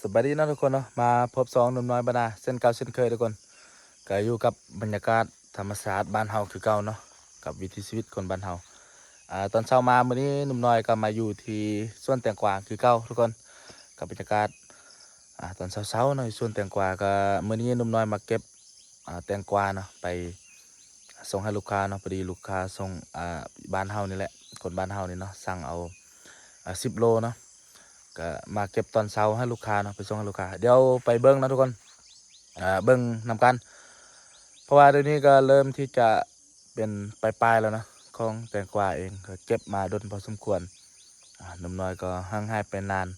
สวัสดีนะทุกคนเนาะมาพบสองหนุ่มน้อยบรรดาเส้นเก่าเส้นเคยทุกคนก็อยู่กับบรรยากาศธรรมศาสตร์บ้านเฮาคือเก่าเนาะกับวิถีชีวิตคนบ้านเฮาตอนเช้ามามื้อนี้หนุ่มน้อยก็มาอยู่ที่สวนแตงกวาคือเก่าทุกคนกับบรรยากาศตอนเช้าๆเนาะสวนแตงกวาก็มื้อนี้หนุ่มน้อยมาเก็บแตงกวาเนาะไปส่งให้ลูกค้าเนาะพอดีลูกค้าส่งบ้านเฮานี่แหละคนบ้านเฮานี่เนาะสั่งเอา10 โลเนาะ ก็มาเก็บตอนเช้าให้ลูกค้าเนาะไปส่งให้ลูกค้าเดี๋ยวไปเบิ้งนะทุกคนเบิ้งนำกันเพราะว่าเดี๋ยวนี้ก็เริ่มที่จะเป็นปลายๆแล้วนะของแตงกวาเองก็เก็บมาดนพอสมควรหนุ่มน้อยก็ห่างหายไปนาน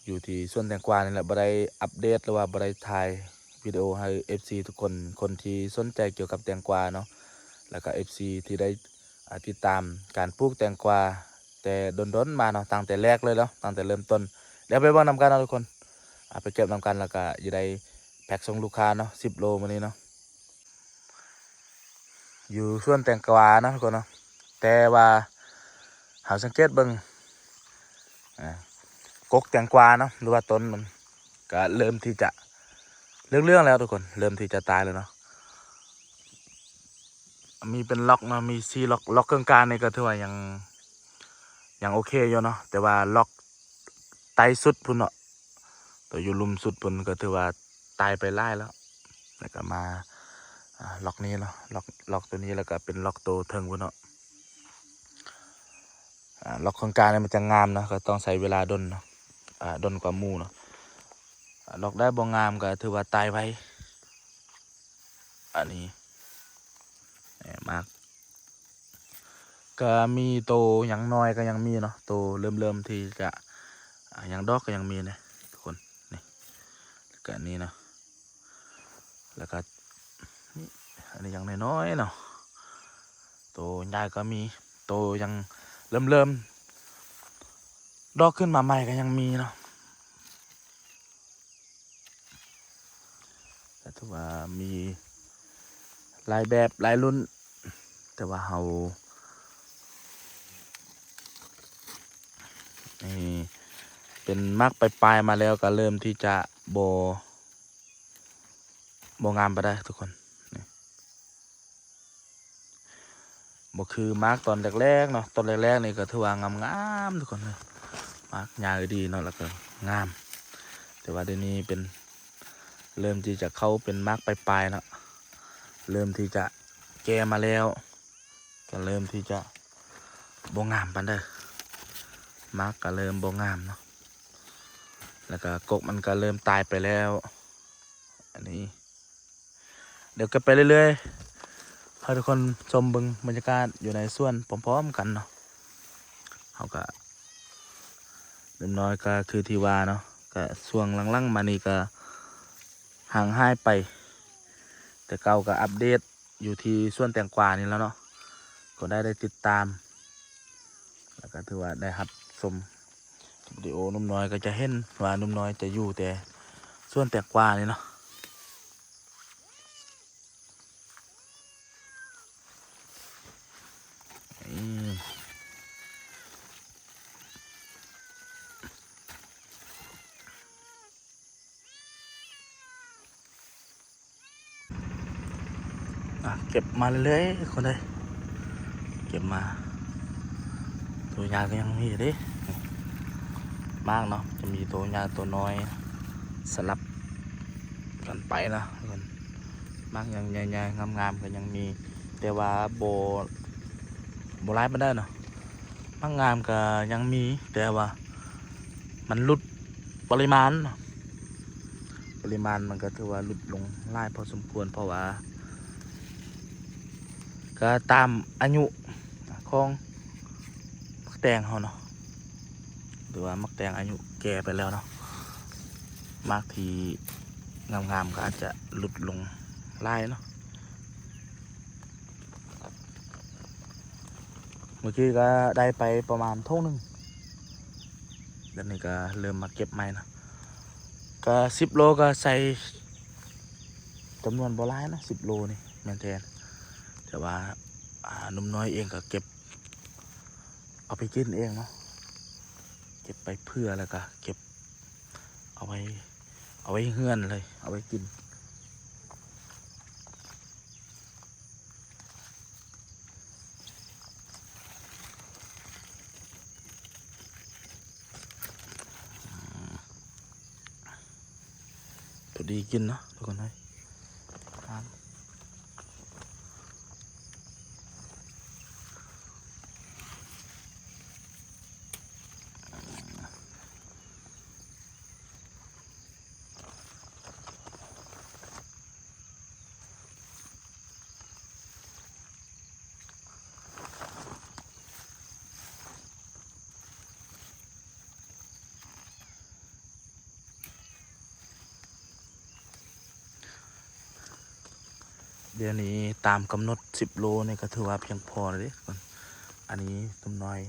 อยู่ที่สวนแตงกวานี่แหละบ่ได้อัปเดตหรือว่าบ่ได้ถ่ายวิดีโอให้ FC ทุกคนคนที่สนใจเกี่ยวกับแตงกวาเนาะแล้วก็ FC ที่ได้ติดตามการปลูกแตงกวา แต่ดนมาเนาะตั้งแต่แรกเลยเนาะตั้งแต่เริ่มต้นเดี๋ยวไปเบิ่งนำกันเนาะทุกคนไปเก็บนำกันแล้วก็จะได้แพ็คส่งลูกค้าเนาะ10 โลมื้อนี้เนาะอยู่สวนแตงกวานะทุกคนเนาะแต่ว่าหาสังเกตเบิ่งกกแตงกวาเนาะหรือว่าต้นมันก็เริ่มที่จะเรื่องแล้วทุกคนเริ่มที่จะตายแล้วเนาะมีเป็นล็อกเนาะมี4 ล็อกเครื่องกลางนี่ก็ถือว่ายังโอเคอยู่เนาะแต่ว่าล็อกไตสุดพุ่นเนาะตัวอยู่ลุมสุดพุ่นก็ถือว่าตายไปไล่แล้วก็มาล็อกนี้เนาะล็อกตัวนี้แล้วก็เป็นล็อกตัวเทิงพุ่นเนาะล็อกของกลางเนี่ยมันจะงามนะก็ต้องใช้เวลาดนเนาะดนกว่าหมู่เนาะล็อกได้บ่งามก็ถือว่าตายไปอันนี้มากก็มีโตอย่างน้อยก็ยังมีเนาะโตเริ่มที่จะอย่างดอกก็ยังมีนะทุกคนนี่ก็นี้เนาะแล้วก็นี่อันนี้ยังน้อยๆเนาะโตใหญ่ก็มีโตยังเริ่มดอกขึ้นมาใหม่ก็ยังมีเนาะแต่ถือว่ามีหลายแบบหลายรุ่นแต่ว่าเรานี่เป็นมักไปปลายมาแล้วก็เริ่มที่จะโบงามไปได้ทุกคนนี่โบคือมาร์กตอนแรกๆเนาะตอนแรกๆนี่ก็ถือว่างามทุกคนเลยมาร์กยาวดีเนาะแล้วก็งามแต่ว่าเดี๋ยวนี้เป็นเริ่มที่จะเข้าเป็นมาร์กไปปลายเนาะเริ่มที่จะแก่มาแล้วก็เริ่มที่จะโบงามปันเด้อมาร์กก็เริ่มโบงามเนาะแล้วก็กกมันก็เริ่มตายไปแล้วอันนี้เดี๋ยวก็ไปเรื่อยๆให้ทุกคนชมบึงบรรยากาศอยู่ในสวนพร้อมๆกันเนาะเขาก็เล็กน้อยก็คือที่ว่าเนาะก็ช่วงหลังๆมานี่ก็ห่างหายไปแต่เก่าก็อัปเดตอยู่ที่สวนแตงกวานี่แล้วเนาะก็ได้ติดตามแล้วก็ถือว่าได้รับชมวิดีโอนุ่มน้อยก็จะเห็นว่านุ่มน้อยจะอยู่แต่สวนแตงกวานี่เนาะเก็บมาเรื่อยๆคนเลยเก็บมาตัวยาก็ยังมีเด้มากเนาะจะมีตัวยาตัวน้อยสลับกันไปนะคนมากยังใหญ่ๆงามๆก็ยังมีแต่ว่าโบราณไม่ได้เนาะมากงามก็ยังมีแต่ว่ามันลดปริมาณเนาะปริมาณมันก็ถือว่าลดลงไล่พอสมควรเพราะว่าก็ตามอายุของมักแตงเขาเนาะหรือว่ามักแตงอายุแก่ไปแล้วเนาะมากทีงามๆก็อาจจะหลุดลงไล่เนาะเมื่อกี้ก็ได้ไปประมาณทุ่งหนึ่งเดี๋ยวนี้ก็เริ่มมาเก็บใหม่นะก็10 โลก็ใส่จำนวนบ่หลายนะ10 โลนี่แม่นแทนแต่ว่านุ่มน้อยเองก็เก็บเอาไปกินเองเนาะเก็บไปเพื่อแล้วก็เก็บเอา เอาไว้เฮือนเลยเอาไว้กินพอดีกินเนาะทุกคนเลยเดี๋ยวนี้ตามกำหนด10 โลเนี่ยก็ถือว่าเพียงพอเลยทุกคนอันนี้ตุ่มน้อย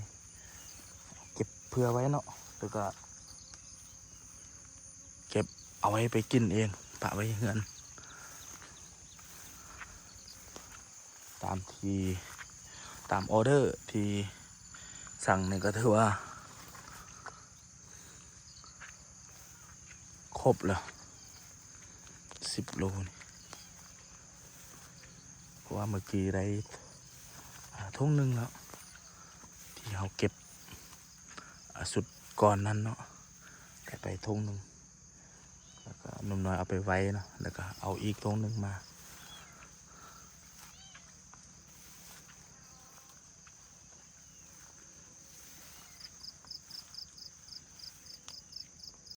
เก็บเพื่อไว้เนาะแล้วก็เก็บเอาไว้ไปกินเองปะไว้เฮือนตามออเดอร์ที่สั่งเนี่ยก็ถือว่าครบแล้ว10 โลนี่เพราะว่าเมื่อกี้ได้ทุ่งหนึ่งแล้วที่เขาเก็บสุดก่อนนั้นเนาะได้ไปทุ่งหนึ่งแล้วก็หนุ่มน้อยเอาไปไว้เนาะแล้วก็เอาอีกทุ่งหนึ่งมา